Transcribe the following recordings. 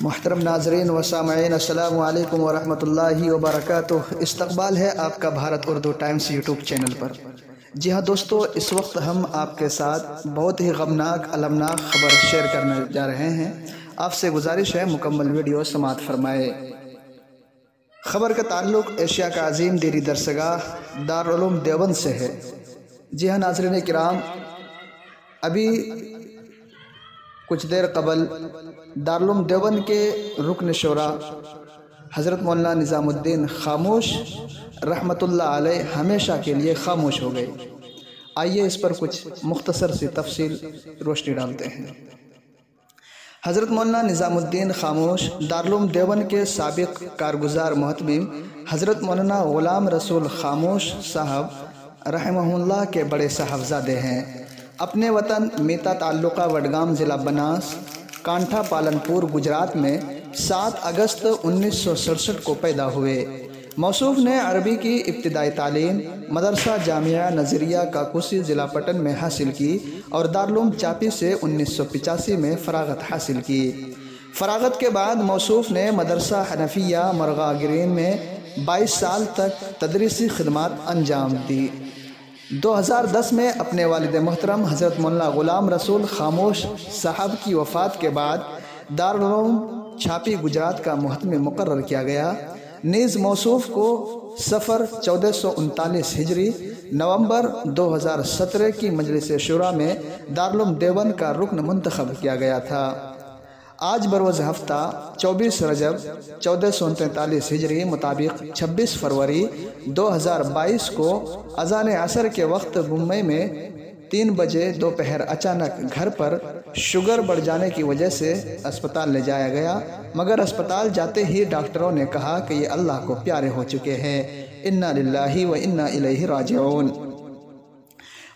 محترم ناظرین و سامعین، السلام علیکم ورحمۃ اللہ وبرکاتہ۔ استقبال ہے آپ کا Bharat Urdu times YouTube channel پر۔ جی ہاں دوستو، اس وقت ہم آپ کے ساتھ بہت ہی غمناک المناک خبر شیئر کرنے جا رہے ہیں۔ آپ سے گزارش ہے مکمل ویڈیو سماعت فرمائے۔ خبر کا تعلق ایشیا کا عظیم دینی درسگاہ دارالعلوم دیوبند سے ہے۔ جی ہاں ناظرین کرام، ابھی کچھ دیر قبل دارالعلوم دیوبند کے رکن شورا حضرت مولانا نظام الدین خاموش رحمۃ اللہ علیہ ہمیشہ کے لیے خاموش ہو گئے۔ آئیے اس پر کچھ مختصر سی تفصیل روشنی ڈالتے ہیں۔ حضرت مولانا نظام الدین خاموش دارالعلوم دیوبند کے سابق کارگزار محتمم حضرت مولانا غلام رسول خاموش صاحب رحمہ اللہ کے بڑے صاحبزادے ہیں۔ اپنے وطن میتا تعلقہ وڈگام ضلع بناس کانٹھا پالنپور گجرات میں 7 اگست 1967 کو پیدا ہوئے۔ موصوف نے عربی کی ابتدائی تعلیم مدرسہ جامعہ نظریہ کاکوسی ضلع پٹن میں حاصل کی اور دارالعلوم چاپی سے 1985 میں فراغت حاصل کی۔ فراغت کے بعد موصوف نے مدرسہ حنفیہ مرغا گرین میں 22 سال تک تدریسی خدمات انجام دی۔ 2010 میں اپنے والد محترم حضرت مولانا غلام رسول خاموش صاحب کی وفات کے بعد دارالعلوم چھاپی گجرات کا محتمم مقرر کیا گیا۔ نیز موصوف کو صفر 1439 ہجری نومبر 2017 کی مجلس شورا میں دارالعلوم دیوبند کا رکن منتخب کیا گیا تھا۔ آج بروز ہفتہ 24 رجب 1443 ہجری مطابق 26 فروری 2022 کو اذان عصر کے وقت ممبئی میں 3 بجے دوپہر اچانک گھر پر شوگر بڑھ جانے کی وجہ سے اسپتال لے جایا گیا، مگر اسپتال جاتے ہی ڈاکٹروں نے کہا کہ یہ اللہ کو پیارے ہو چکے ہیں۔ انا للہ و انا الیہ راجعون۔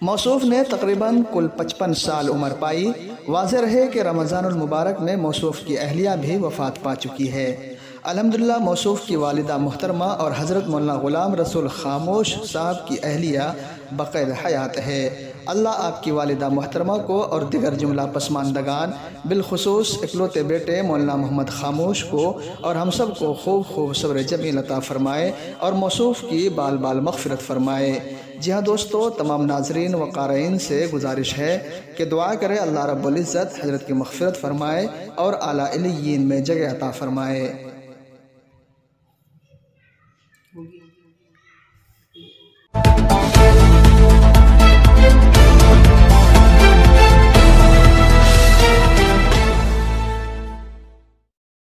موصوف نے تقریباً کل 55 سال عمر پائی۔ واضح رہے کہ رمضان المبارک میں موصوف کی اہلیہ بھی وفات پا چکی ہے۔ الحمدللہ موصوف کی والدہ محترمہ اور حضرت مولانا غلام رسول خاموش صاحب کی اہلیہ بقید حیات ہے۔ اللہ آپ کی والدہ محترمہ کو اور دیگر جملہ پسماندگان بالخصوص اکلوتے بیٹے مولانا محمد خاموش کو اور ہم سب کو خوب صبر جمیل عطا فرمائے اور موصوف کی بال بال مغفرت فرمائے۔ جی ہاں دوستو، تمام ناظرین و قارئین سے گزارش ہے کہ دعا کرے اللہ رب العزت حضرت کی مغفرت فرمائے اور اعلیٰ علیین میں جگہ عطا فرمائے۔